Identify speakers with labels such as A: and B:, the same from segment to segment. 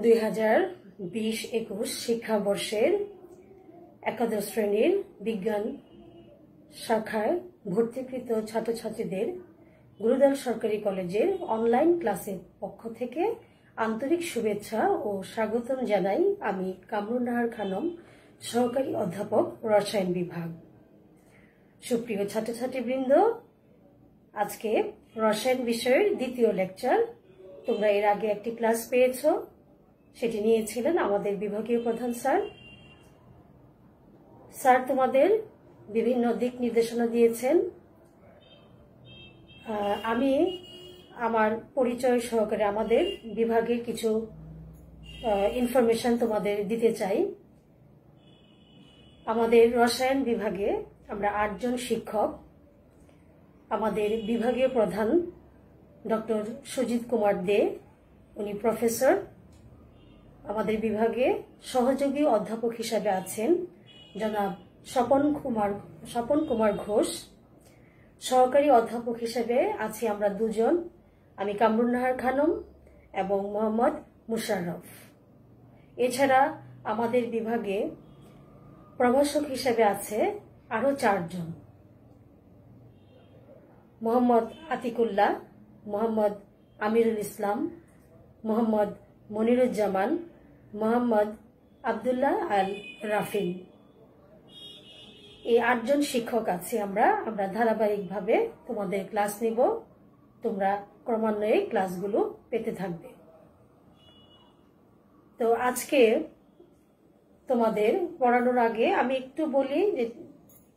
A: 2020-21 শিক্ষাবর্ষের একাদশ শ্রেণীর বিজ্ঞান শাখায় ভর্তিকৃত ছাত্রছাত্রীদের গুরুদল সরকারি কলেজের অনলাইন ক্লাসের পক্ষ থেকে আন্তরিক শুভেচ্ছা ও স্বাগতম জানাই আমি কামরুন নাহার খানম, সহকারী অধ্যাপক, রসায়ন বিভাগ। সুপ্রিয় ছাত্রছাত্রীবৃন্দ, আজকে রসায়ন বিষয়ের দ্বিতীয় লেকচার। তোমরা এর আগে একটি ক্লাস পেয়েছো, সেটি নিয়েছিলেন আমাদের বিভাগীয় প্রধান স্যার তোমাদের বিভিন্ন দিক নির্দেশনা দিয়েছেন। আমি আমার পরিচয় সহকারে আমাদের বিভাগের কিছু ইনফরমেশন তোমাদের দিতে চাই। আমাদের রসায়ন বিভাগে আমরা 8 জন শিক্ষক। আমাদের বিভাগীয় প্রধান ডক্টর সুজিত কুমার দে, উনি প্রফেসর। আমাদের বিভাগে সহযোগী অধ্যাপক হিসাবে আছেন জনাব স্বপন কুমার ঘোষ। সহকারী অধ্যাপক হিসেবে আছি আমরা 2 জন, আমি কামরুন নাহার খানম এবং মোহাম্মদ মুশাররফ। এছাড়া আমাদের বিভাগে প্রভাষক হিসেবে আছে আরো 4 জন, মোহাম্মদ আতিকুল্লাহ, মোহাম্মদ আমিরুল ইসলাম, মোহাম্মদ মনিরুজ্জামান, মোহাম্মদ আব্দুল্লাহ আল রাফিন। এই 8 জন শিক্ষক আছি আমরা ধারাবাহিকভাবে তোমাদের ক্লাস নিব। তোমরা ক্রমান্বয়ে ক্লাসগুলো পেতে থাকবে। তো আজকে তোমাদের পড়ানোর আগে আমি একটু বলি যে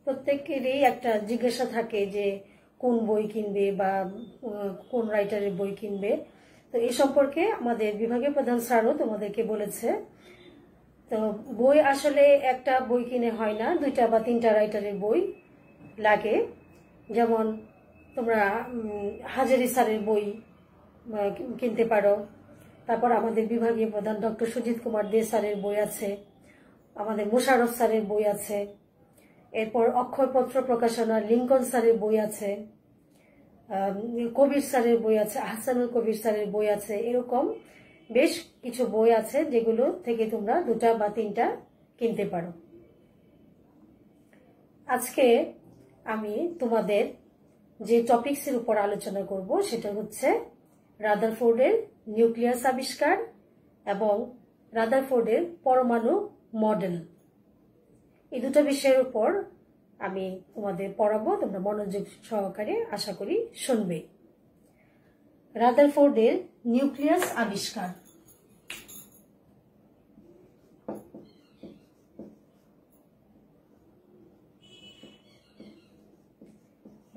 A: প্রত্যেকেরই একটা জিজ্ঞাসা থাকে যে কোন বই কিনবে বা কোন রাইটারের বই কিনবে। তো এই সম্পর্কে আমাদের বিভাগীয় প্রধান স্যারও তোমাদেরকে বলেছে। তো বই আসলে একটা বই কিনে হয় না, 2টা বা 3টা রাইটারের বই লাগে। যেমন তোমরা হাজারি স্যারের বই কিনতে পারো, তারপর আমাদের বিভাগীয় প্রধান ডক্টর সুজিত কুমার দে স্যারের বই আছে, আমাদের মুশাররফ স্যারের বই আছে, এরপর অক্ষরপত্র প্রকাশনা লিঙ্কন স্যারের বই আছে, কবির স্যারের বই আছে, আহসানুল কবির স্যারের বই আছে। এরকম বেশ কিছু বই আছে যেগুলো থেকে তোমরা 2টা বা 3টা কিনতে পারো। আজকে আমি তোমাদের যে টপিকসের উপর আলোচনা করব সেটা হচ্ছে রাদারফোর্ডের নিউক্লিয়াস আবিষ্কার এবং রাদারফোর্ডের পরমাণু মডেল। এই 2টা বিষয়ের উপর আমি তোমাদের পড়াবো, তোমরা মনোযোগ সহকারে আশা করি শুনবে। রাদারফোর্ডের নিউক্লিয়াস আবিষ্কার।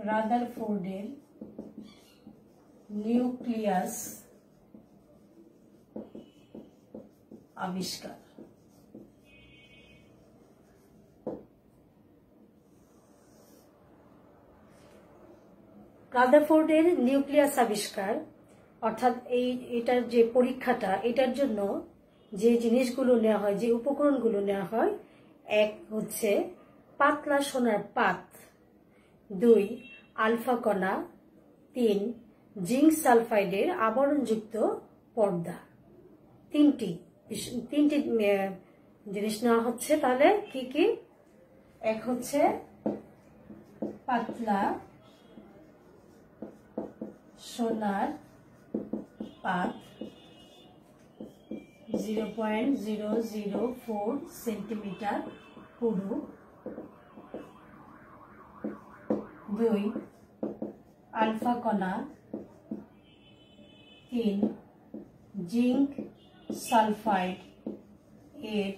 A: রাদারফোর্ডের নিউক্লিয়াস আবিষ্কার। রাদারফোর্ডের নিউক্লিয়াস আবিষ্কার অর্থাৎ এটার যে পরীক্ষাটা, এটার জন্য যে জিনিসগুলো নেওয়া হয়, যে উপকরণগুলো নেওয়া হয়, 1 হচ্ছে পাতলা সোনার পাত, 2 আলফা কণা, 3 জিঙ্ক সালফাইডের আবরণযুক্ত পর্দা। 3টি জিনিস নেওয়া হচ্ছে। তাহলে কি কি? 1 হচ্ছে পাতলা সোনার পাত 0.004 সেন্টিমিটার পুরু, 2 আলফা কণা, 3 জিঙ্ক সালফাইড এর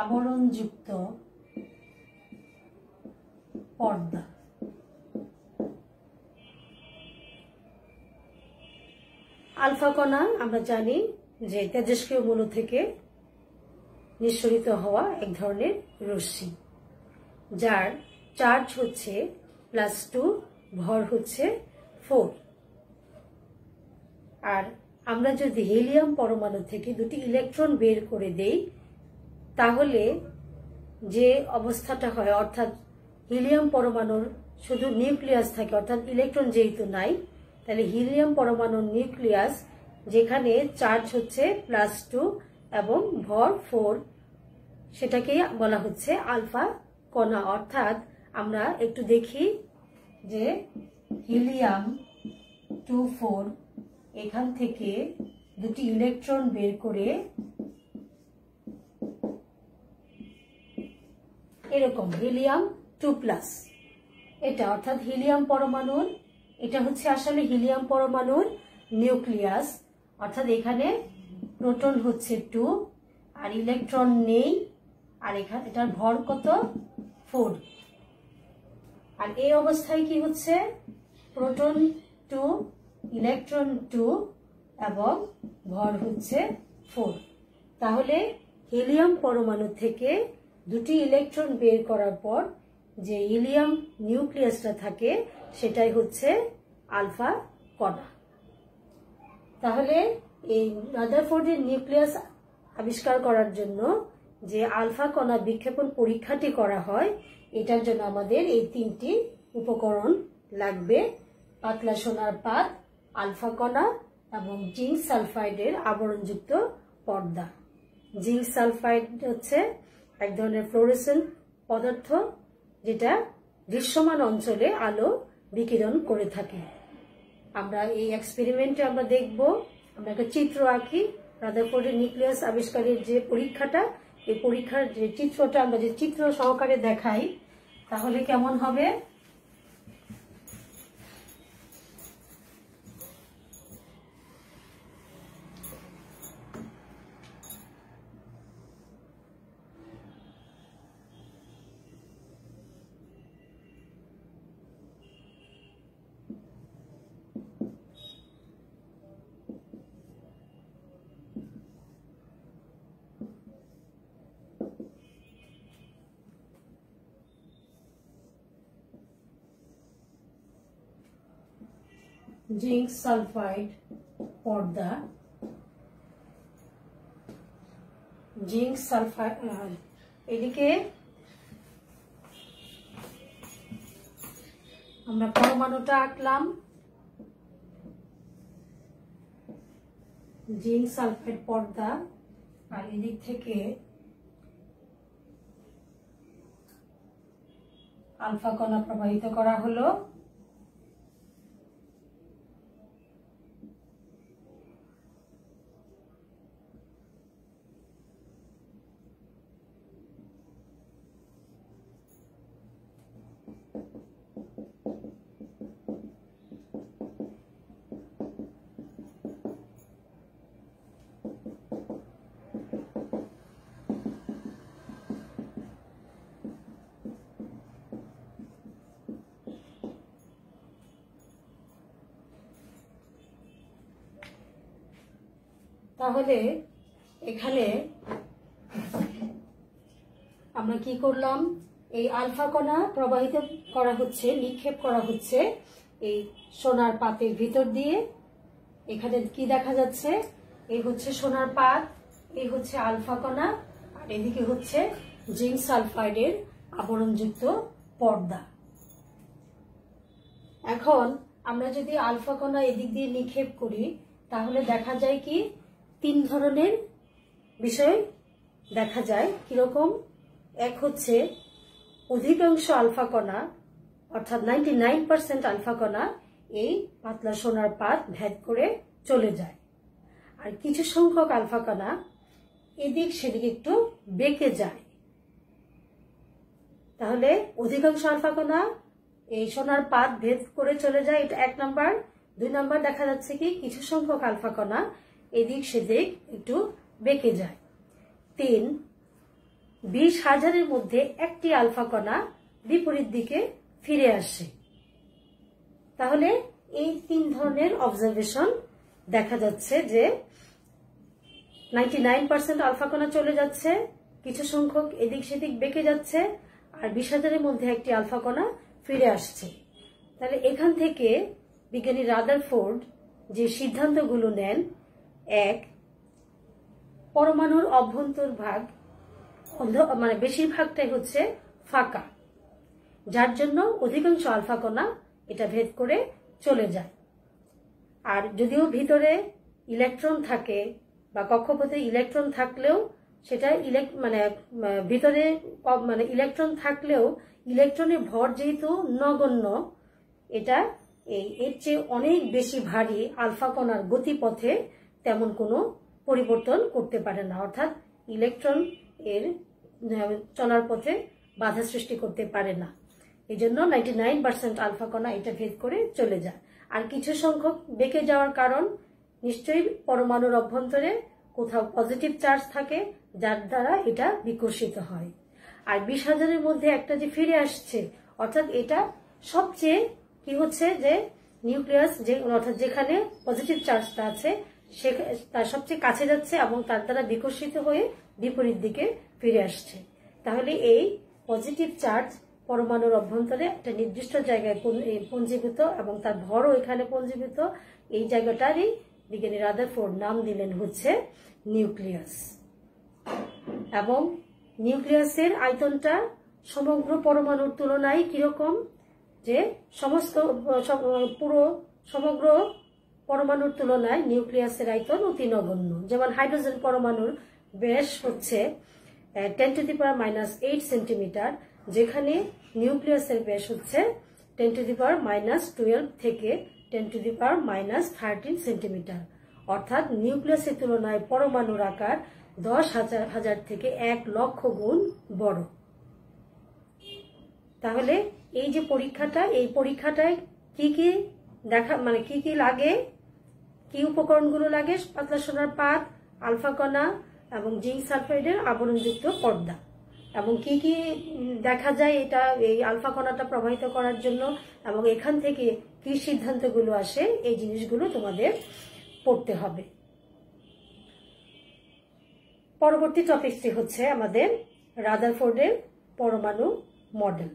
A: আবরণযুক্ত পর্দা। আলফা কণা আমরা জানি যে তেজস্ক্রিয় মৌল থেকে নিঃসরিত হওয়া এক ধরনের রশ্মি, যার চার্জ হচ্ছে +2, ভর হচ্ছে 4। আর আমরা যদি হিলিয়াম পরমাণু থেকে 2টি ইলেকট্রন বের করে দেই, তাহলে যে অবস্থাটা হয়, অর্থাৎ হিলিয়াম পরমাণুর শুধু নিউক্লিয়াস থাকে, অর্থাৎ ইলেকট্রন যেহেতু নাই, তাহলে হিলিয়াম পরমাণুর নিউক্লিয়াস যেখানে চার্জ হচ্ছে +2 এবং ভর 4, সেটাকে বলা হচ্ছে আলফা কণা। অর্থাৎ আমরা একটু দেখি যে হিলিয়াম 24 এখান থেকে দুটি ইলেকট্রন বের করে এরকম হিলিয়াম 2+, এটা অর্থাৎ হিলিয়াম পরমাণুর, এটা হচ্ছে আসলে হিলিয়াম পরমাণুর নিউক্লিয়াস। অর্থাৎ এখানে প্রোটন হচ্ছে 2 আর ইলেকট্রন নেই, আর এখানে এটার ভর কত 4। আর এই অবস্থায় কি হচ্ছে, প্রোটন 2 ইলেকট্রন 2 এবং ভর হচ্ছে 4। তাহলে হিলিয়াম পরমাণু থেকে দুটি ইলেকট্রন বের করার পর যে হিলিয়াম নিউক্লিয়াসটা থাকে সেটাই হচ্ছে আলফা কণা। তাহলে এই রাদারফোর্ডের নিউক্লিয়াস আবিষ্কার করার জন্য যে আলফা কণা বিক্ষেপণ পরীক্ষাটি করা হয়, এটার জন্য আমাদের এই 3টি উপকরণ লাগবে: পাতলা সোনার পাত, আলফা কণা এবং জিঙ্ক সালফাইডের আবরণযুক্ত পর্দা। জিঙ্ক সালফাইড হচ্ছে এক ধরনের ফ্লোরোসেন্ট পদার্থ, যেটা দৃশ্যমান অঞ্চলে আলো বিকিরণ করে থাকে। আমরা এই এক্সপেরিমেন্টে আমরা দেখব, আমরা একটা চিত্র আঁকি রাদারফোর্ডের নিউক্লিয়াস আবিষ্কারের যে পরীক্ষাটা, এই পরীক্ষার যে চিত্রটা আমরা যে চিত্র সহকারে দেখাই তাহলে কেমন হবে। জিঙ্ক সালফাইড পর্দা, জিঙ্ক সালফাইড, এদিকে আমরা পরমাণুটা আঁকলাম, জিঙ্ক সালফাইড পর্দা, আর এদিক থেকে আলফা কণা প্রবাহিত করা হলো। তাহলে এখানে আমরা কি করলাম, এই আলফা কণা প্রবাহিত করা হচ্ছে, নিক্ষেপ করা হচ্ছে এই সোনার পাতের ভিতর দিয়ে। এখানে কি দেখা যাচ্ছে, এই হচ্ছে সোনার পাত, এই হচ্ছে আলফা কণা, আর এদিকে হচ্ছে জিঙ্ক সালফাইডের আবরণযুক্ত পর্দা। এখন আমরা যদি আলফা কণা এদিক দিয়ে নিক্ষেপ করি তাহলে দেখা যায় কি 3 ধরনের বিষয় দেখা যায়। কিরকম, এক হচ্ছে অধিকাংশ আলফা কণা অর্থাৎ 99% আলফা কণা এই পাতলা সোনার পাত ভেদ করে চলে যায়, আর কিছু সংখ্যক আলফা কণা এদিক সেদিক একটু বেঁকে যায়। তাহলে অধিকাংশ আলফা কণা এই সোনার পাত ভেদ করে চলে যায়, এটা 1 নাম্বার। 2 নাম্বার দেখা যাচ্ছে কি কিছু সংখ্যক আলফা কণা এদিক সেদিক একটু বেঁকে যায়। 3, 20,000-এর মধ্যে একটি আলফা কণা বিপরীত দিকে ফিরে আসে। তাহলে এই 3 ধরনের অবজারভেশন দেখা যাচ্ছে যে 99% আলফা কণা চলে যাচ্ছে, কিছু সংখ্যক এদিক সেদিক বেঁকে যাচ্ছে, আর 20,000-এর মধ্যে একটি আলফা কণা ফিরে আসছে। তাহলে এখান থেকে বিজ্ঞানী রাদারফোর্ড যে সিদ্ধান্তগুলো নেন, 1, পরমাণুর অভ্যন্তর ভাগ মানে বেশিরভাগটাই হচ্ছে ফাঁকা, যার জন্য অধিকাংশ আলফা কণা এটা ভেদ করে চলে যায়। আর যদিও ভিতরে ইলেকট্রন থাকে বা কক্ষপথে ইলেকট্রন থাকলেও সেটা ভিতরে ইলেকট্রন থাকলেও ইলেকট্রনের ভর যেহেতু নগণ্য, এটা এর চেয়ে অনেক বেশি ভারী আলফা কণার গতিপথে তেমন কোনো পরিবর্তন করতে পারে না, অর্থাৎ ইলেকট্রন এর চলার পথে বাধা সৃষ্টি করতে পারে না। এই জন্য 99% আলফা কণা এটা ভেদ করে চলে যায়। আর কিছু সংখ্যক বেঁকে যাওয়ার কারণ নিশ্চয়ই পরমাণুর অভ্যন্তরে কোথাও পজিটিভ চার্জ থাকে যার দ্বারা এটা বিকর্ষিত হয়। আর 20,000-এর মধ্যে একটা যে ফিরে আসছে, অর্থাৎ এটা সবচেয়ে কি হচ্ছে যে নিউক্লিয়াস অর্থাৎ যেখানে পজিটিভ চার্জটা আছে তার সবচেয়ে কাছে যাচ্ছে এবং তার দ্বারা বিকর্ষিত হয়ে বিপরীত দিকে ফিরে আসছে। তাহলে এই পজিটিভ চার্জ পরমাণুর অভ্যন্তরে একটা নির্দিষ্ট জায়গায় পঞ্জীভূত এবং তার ভরও এখানে পঞ্জীভূত। এই জায়গাটারই বিজ্ঞানী রাদারফোর্ড নাম দিলেন হচ্ছে নিউক্লিয়াস। এবং নিউক্লিয়াসের আয়তনটা সমগ্র পরমাণুর তুলনায় কিরকম, যে সমগ্র পরমাণুর তুলনায় নিউক্লিয়াসের আয়তন অতি নগণ্য। যেমন হাইড্রোজেন পরমাণুর ব্যাস হচ্ছে 10⁻⁻8 সেন্টিমিটার, যেখানে নিউক্লিয়াসের ব্যাস হচ্ছে 10⁻⁻12 থেকে 10⁻⁻13 সেন্টিমিটার। অর্থাৎ নিউক্লিয়াসের তুলনায় পরমাণুর আকার 10,000 থেকে 1,00,000 গুণ বড়। তাহলে এই যে এই পরীক্ষাটায় কি কি কি কি লাগে, কি উপকরণগুলো লাগে, পাতলা সোনার পাত, আলফা কণা এবং জিঙ্ক সালফাইডের আবরণযুক্ত পর্দা, এবং কি কি দেখা যায় এটা এই আলফা কণাটা প্রবাহিত করার জন্য, এবং এখান থেকে কি সিদ্ধান্তগুলো আসে, এই জিনিসগুলো তোমাদের পড়তে হবে। পরবর্তী টপিকটি হচ্ছে আমাদের রাদারফোর্ডের পরমাণু মডেল।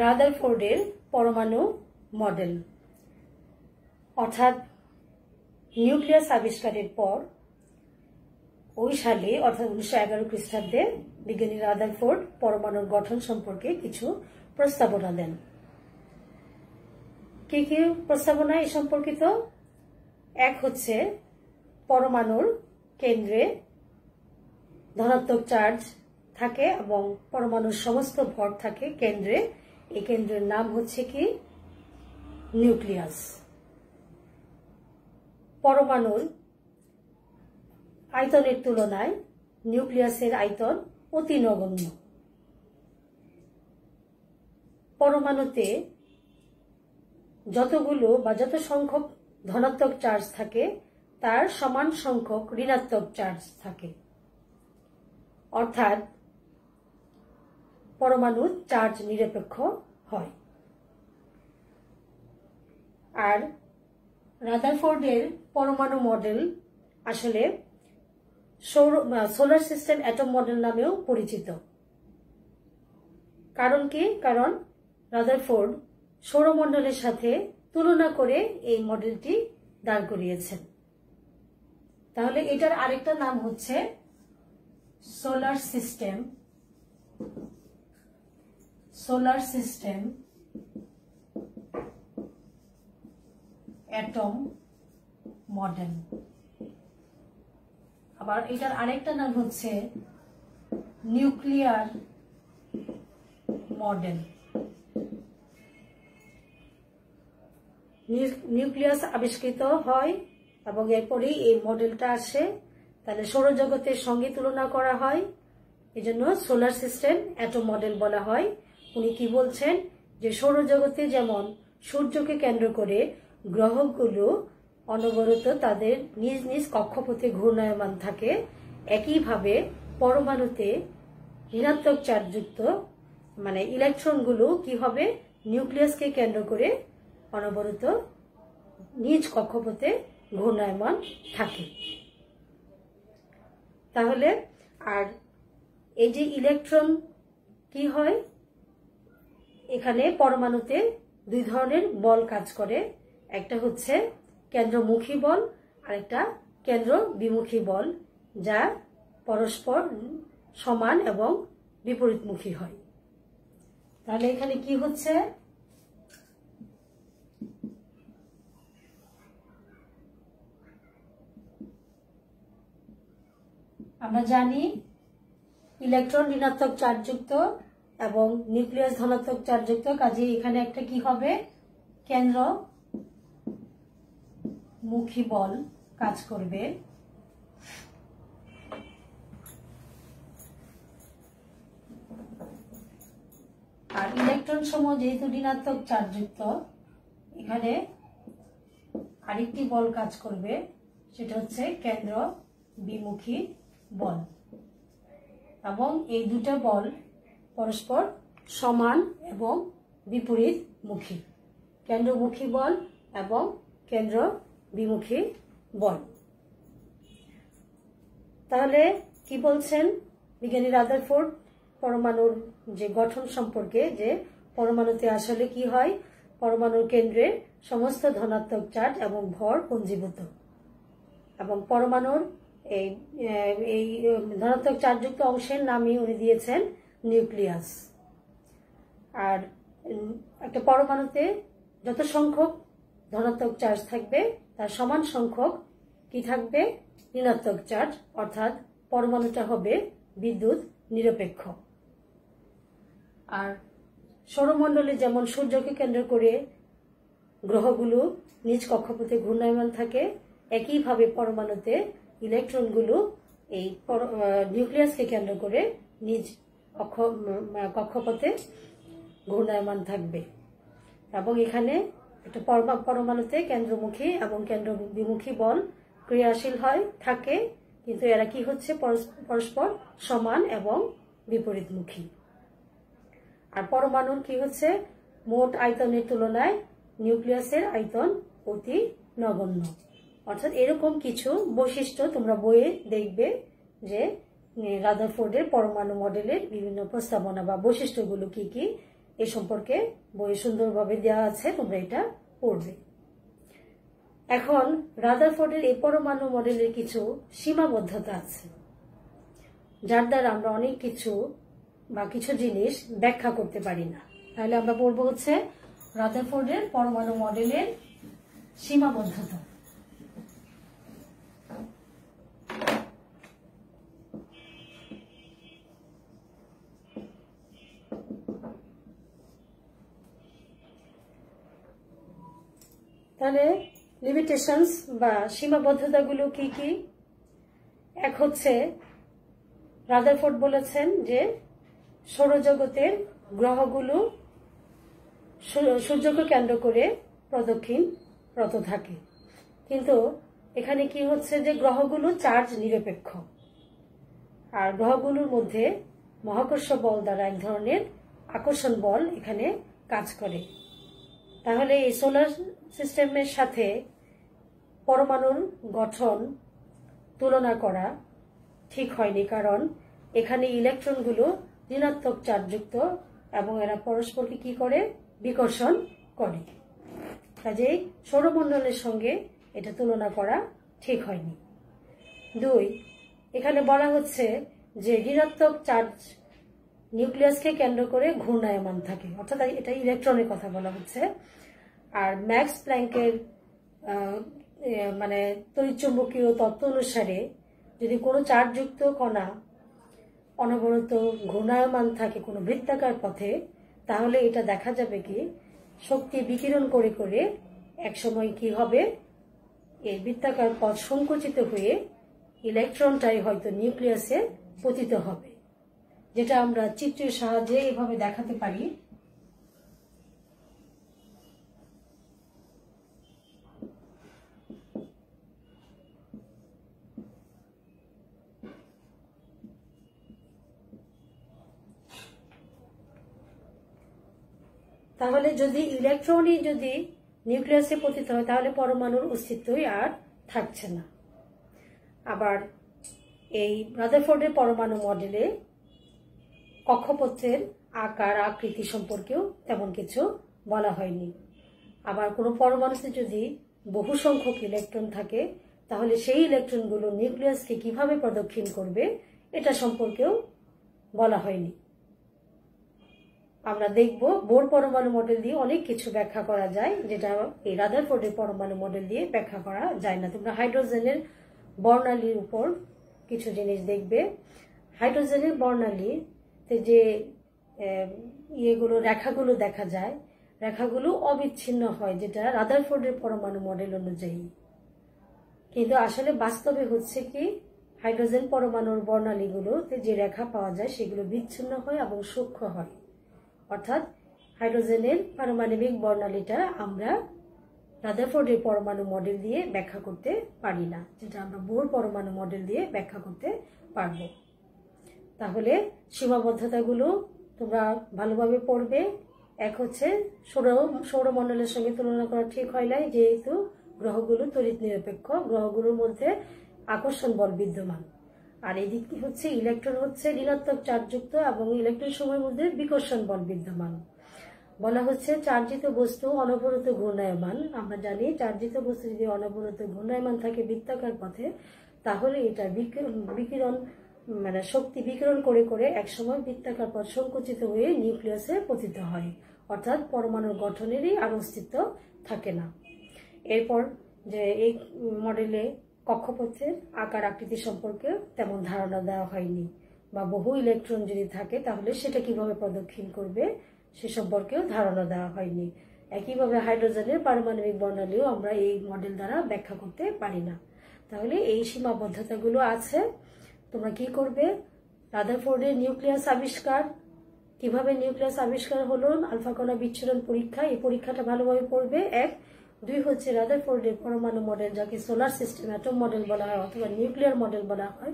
A: রাদারফোর্ডের পরমাণু মডেল, অর্থাৎ নিউক্লিয়াস আবিষ্কারের পর ওই সালে অর্থাৎ 1911 খ্রিস্টাব্দে বিজ্ঞানী রাদারফোর্ড পরমাণুর গঠন সম্পর্কে কিছু প্রস্তাবনা দেন। কি কি প্রস্তাবনা এই সম্পর্কিত? এক হচ্ছে পরমাণুর কেন্দ্রে ধনাত্মক চার্জ থাকে এবং পরমাণুর সমস্ত ভর থাকে কেন্দ্রে। এই কেন্দ্রের নাম হচ্ছে কি নিউক্লিয়াস। পরমাণুর আয়তনের তুলনায় নিউক্লিয়াসের আয়তন অতি নগণ্য। পরমাণুতে যতগুলো বা যত সংখ্যক ধনাত্মক চার্জ থাকে তার সমান সংখ্যক ঋণাত্মক চার্জ থাকে, অর্থাৎ পরমাণু চার্জ নিরপেক্ষ হয়। আর রাদারফোর্ডের পরমাণু মডেল আসলে সোলার সিস্টেম অ্যাটম মডেল নামেও পরিচিত। কারণ কি? কারণ রাদারফোর্ড সৌরমণ্ডলের সাথে তুলনা করে এই মডেলটি দাঁড় করিয়েছেন। তাহলে এটার আরেকটা নাম হচ্ছে সোলার সিস্টেম অ্যাটম মডেল। আবার এটার আরেকটা নাম হচ্ছে নিউক্লিয়ার মডেল। নিউক্লিয়াস আবিষ্কৃত হয় এবং এরপরেই এই মডেলটা আসে। তাহলে সৌরজগতের সঙ্গে তুলনা করা হয়, এজন্য সোলার সিস্টেম অ্যাটম মডেল বলা হয়। উনি কি বলছেন যে সৌরজগতে যেমন সূর্যকে কেন্দ্র করে গ্রহগুলো অনবরত তাদের নিজ নিজ কক্ষপথে ঘূর্ণায়মান থাকে, একইভাবে পরমাণুতে ঋণাত্মক চার্জযুক্ত মানে ইলেকট্রনগুলো কি হবে, নিউক্লিয়াসকে কেন্দ্র করে অনবরত নিজ কক্ষপথে ঘূর্ণায়মান থাকে। তাহলে আর এই যে ইলেকট্রন কি হয়, এখানে পরমাণুতে দুই ধরনের বল কাজ করে, একটা হচ্ছে কেন্দ্রমুখী বল আর একটা কেন্দ্র বিমুখী বল, যা পরস্পর সমান এবং বিপরীতমুখী হয়। তাহলে এখানে কি হচ্ছে, আমরা জানি ইলেকট্রন ঋণাত্মক চার্জযুক্ত এবং নিউক্লিয়াস ধনাত্মক চার্জযুক্ত, কাজেই এখানে একটা কি হবে, কেন্দ্রমুখী বল কাজ করবে। আর ইলেকট্রন সমূহ যেহেতু ঋণাত্মক চার্জযুক্ত, এখানে আরেকটি বল কাজ করবে, সেটা হচ্ছে কেন্দ্র বিমুখী বল। এবং এই দুটো বল পরস্পর সমান এবং বিপরীতমুখী, কেন্দ্রমুখী বল এবং কেন্দ্র বিমুখী বল। তাহলে কি বলছেন বিজ্ঞানী রাদারফোর্ড পরমাণুর যে গঠন সম্পর্কে, যে পরমাণুতে আসলে কি হয়, পরমাণুর কেন্দ্রে সমস্ত ধনাত্মক চার্জ এবং ভর পুঞ্জীভূত, এবং পরমাণুর এই ধনাত্মক চার্জযুক্ত অংশের নামই উনি দিয়েছেন নিউক্লিয়াস। আর একটা পরমাণুতে যত সংখ্যক ধনাত্মক চার্জ থাকবে তার সমান সংখ্যক কি থাকবে, ঋণাত্মক চার্জ, অর্থাৎ পরমাণুটা হবে বিদ্যুৎ নিরপেক্ষ। আর সৌরমণ্ডলে যেমন সূর্যকে কেন্দ্র করে গ্রহগুলো নিজ কক্ষপথে ঘূর্ণায়মান থাকে, একইভাবে পরমাণুতে ইলেকট্রনগুলো এই নিউক্লিয়াসকে কেন্দ্র করে নিজ কক্ষপথে ঘূর্ণায়মান থাকবে। এবং এখানে একটা পরমাণুতে কেন্দ্রমুখী এবং কেন্দ্র বিমুখী বল ক্রিয়াশীল থাকে, কিন্তু এরা কি হচ্ছে, পরস্পর সমান এবং বিপরীতমুখী। আর পরমাণুর কি হচ্ছে, মোট আয়তনের তুলনায় নিউক্লিয়াসের আয়তন অতি নগণ্য। অর্থাৎ এরকম কিছু বৈশিষ্ট্য তোমরা বইয়ে দেখবে, যে রাদারফোর্ডের পরমাণু মডেলের বিভিন্ন প্রস্তাবনা বা বৈশিষ্ট্যগুলো কি কি এ সম্পর্কে বইয়ে সুন্দরভাবে দেওয়া আছে, তোমরা এটা পড়বে। এখন রাদারফোর্ডের এই পরমাণু মডেলের কিছু সীমাবদ্ধতা আছে, যার দ্বারা আমরা অনেক কিছু বা কিছু জিনিস ব্যাখ্যা করতে পারি না। তাহলে আমরা বলবো হচ্ছে রাদারফোর্ডের পরমাণু মডেলের সীমাবদ্ধতা। তাহলে লিমিটেশনস বা সীমাবদ্ধতাগুলো কি কি? এক হচ্ছে রাদারফোর্ড বলেছেন যে সৌরজগতের গ্রহগুলো সূর্যকে কেন্দ্র করে প্রদক্ষিণরত থাকে, কিন্তু এখানে কি হচ্ছে যে গ্রহগুলো চার্জ নিরপেক্ষ, আর গ্রহগুলোর মধ্যে মহাকর্ষ বল দ্বারা এক ধরনের আকর্ষণ বল এখানে কাজ করে। তাহলে এই সোলার সিস্টেমের সাথে পরমাণুর গঠন তুলনা করা ঠিক হয়নি, কারণ এখানে ইলেকট্রনগুলো ঋণাত্মক চার্জযুক্ত এবং এরা পরস্পরকে কি করে, বিকর্ষণ করে। কাজেই সৌরমণ্ডলের সঙ্গে এটা তুলনা করা ঠিক হয়নি। দুই, এখানে বলা হচ্ছে যে ঋণাত্মক চার্জ নিউক্লিয়াসকে কেন্দ্র করে ঘূর্ণায়মান থাকে, অর্থাৎ এটা ইলেকট্রনের কথা বলা হচ্ছে। আর ম্যাক্স প্ল্যাঙ্কের মানে তড়িৎচুম্বকীয় তত্ত্ব অনুসারে যদি কোনো চার্জযুক্ত কণা অনবরত ঘূর্ণায়মান থাকে কোনো বৃত্তাকার পথে, তাহলে এটা দেখা যাবে কি শক্তি বিকিরণ করে করে একসময় কি হবে, এই বৃত্তাকার পথ সংকুচিত হয়ে ইলেকট্রনটাই হয়তো নিউক্লিয়াসে পতিত হবে, যেটা আমরা চিত্রের সাহায্যে এভাবে দেখাতে পারি। তাহলে যদি ইলেকট্রনই যদি নিউক্লিয়াসে পতিত হয় তাহলে পরমাণুর অস্তিত্বই আর থাকছে না। আবার এই রাদারফোর্ডের পরমাণু মডেলে কক্ষপথের আকার আকৃতি সম্পর্কেও তেমন কিছু বলা হয়নি। আবার কোনো পরমাণুতে যদি বহু সংখ্যক ইলেকট্রন থাকে তাহলে সেই ইলেকট্রনগুলো নিউক্লিয়াসকে কিভাবে প্রদক্ষিণ করবে এটা সম্পর্কেও বলা হয়নি। আমরা দেখব বোর পরমাণু মডেল দিয়ে অনেক কিছু ব্যাখ্যা করা যায়, যেটা এই রাদারফোর্ডের পরমাণু মডেল দিয়ে ব্যাখ্যা করা যায় না। তোমরা হাইড্রোজেনের বর্ণালীর উপর কিছু জিনিস দেখবে। হাইড্রোজেনের বর্ণালীতে যে রেখাগুলো দেখা যায়, রেখাগুলো অবিচ্ছিন্ন হয়, যেটা রাদারফোর্ডের পরমাণু মডেল অনুযায়ী। কিন্তু আসলে বাস্তবে হচ্ছে কি, হাইড্রোজেন পরমাণুর বর্ণালীগুলোতে যে রেখা পাওয়া যায় সেগুলো বিচ্ছিন্ন হয় এবং সূক্ষ্ম হয়। অর্থাৎ হাইড্রোজেনের পারমাণবিক বর্ণালীটা আমরা রাদারফোর্ডের পরমাণু মডেল দিয়ে ব্যাখ্যা করতে পারি না, যেটা আমরা বোর পরমাণু মডেল দিয়ে ব্যাখ্যা করতে পারব। তাহলে সীমাবদ্ধতাগুলো তোমরা ভালোভাবে পড়বে। এক হচ্ছে সৌরমণ্ডলের সঙ্গে তুলনা করা ঠিক হয় নাই, যেহেতু গ্রহগুলো তড়িৎ নিরপেক্ষ, গ্রহগুলোর মধ্যে আকর্ষণ বল বিদ্যমান। আর এদিক হচ্ছে ইলেকট্রন হচ্ছে ঋণাত্মক চার্জযুক্ত এবং ইলেকট্রন সময়ের মধ্যে বিকর্ষণ বল বিদ্যমান। বলা হচ্ছে চার্জিত বস্তু অনবরত ঘূর্ণায়মান। আমরা জানি চার্জিত বস্তু যদি অনবরত ঘূর্ণায়মান থাকে বৃত্তাকার পথে, তাহলে এটা বিকিরণ মানে শক্তি বিকিরণ করে করে একসময় বৃত্তাকার পথ সংকুচিত হয়ে নিউক্লিয়াসে পতিত হয়, অর্থাৎ পরমাণুর গঠনেরই আর অস্তিত্ব থাকে না। এরপর যে এই মডেলে কক্ষপথের আকার আকৃতি সম্পর্কে তেমন ধারণা দেওয়া হয়নি, বা বহু ইলেকট্রন যদি থাকে তাহলে সেটা কিভাবে প্রদক্ষিণ করবে সে সম্পর্কেও ধারণা দেওয়া হয়নি। একইভাবে হাইড্রোজেনের পারমাণবিক বর্ণালীও আমরা এই মডেল দ্বারা ব্যাখ্যা করতে পারি না। তাহলে এই সীমাবদ্ধতাগুলো আছে। তোমরা কি করবে, রাদারফোর্ডের নিউক্লিয়াস আবিষ্কার, কিভাবে নিউক্লিয়াস আবিষ্কার হলো, আলফা কণা বিচ্ছুরণ পরীক্ষা, এই পরীক্ষাটা ভালোভাবে পড়বে। এক। দুই হচ্ছে রাদারফোর্ডের পরমাণু মডেল, যাকে সোলার সিস্টেম অ্যাটম মডেল বলা হয় অথবা নিউক্লিয়ার মডেল বলা হয়।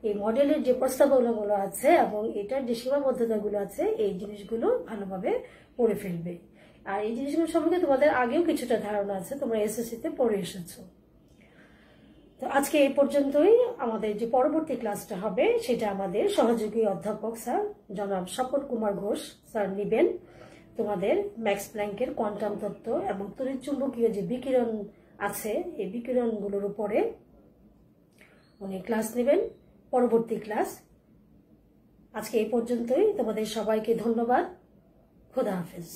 A: এই মডেলের যে প্রস্তাবনাগুলো আছে এবং এটার যে সীমাবদ্ধতাগুলো আছে এই জিনিসগুলো ভালোভাবে পড়ে ফেলবে। আর এই জিনিসগুলো সম্পর্কে তোমাদের আগেও কিছুটা ধারণা আছে, তোমরা এসএসসিতে পড়ে এসেছো। তো আজকে এই পর্যন্তই। আমাদের যে পরবর্তী ক্লাসটা হবে সেটা আমাদের সহযোগী অধ্যাপক স্যার জনাব স্বপন কুমার ঘোষ স্যার নেবেন। তোমাদের ম্যাক্স প্ল্যাঙ্কের কোয়ান্টাম তত্ত্ব এবং তড়িৎচুম্বকীয় যে বিকিরণ আছে এই বিকিরণগুলোর উপরে উনি ক্লাস নেবেন, পরবর্তী ক্লাস। আজকে এই পর্যন্তই। তোমাদের সবাইকে ধন্যবাদ। খোদা হাফেজ।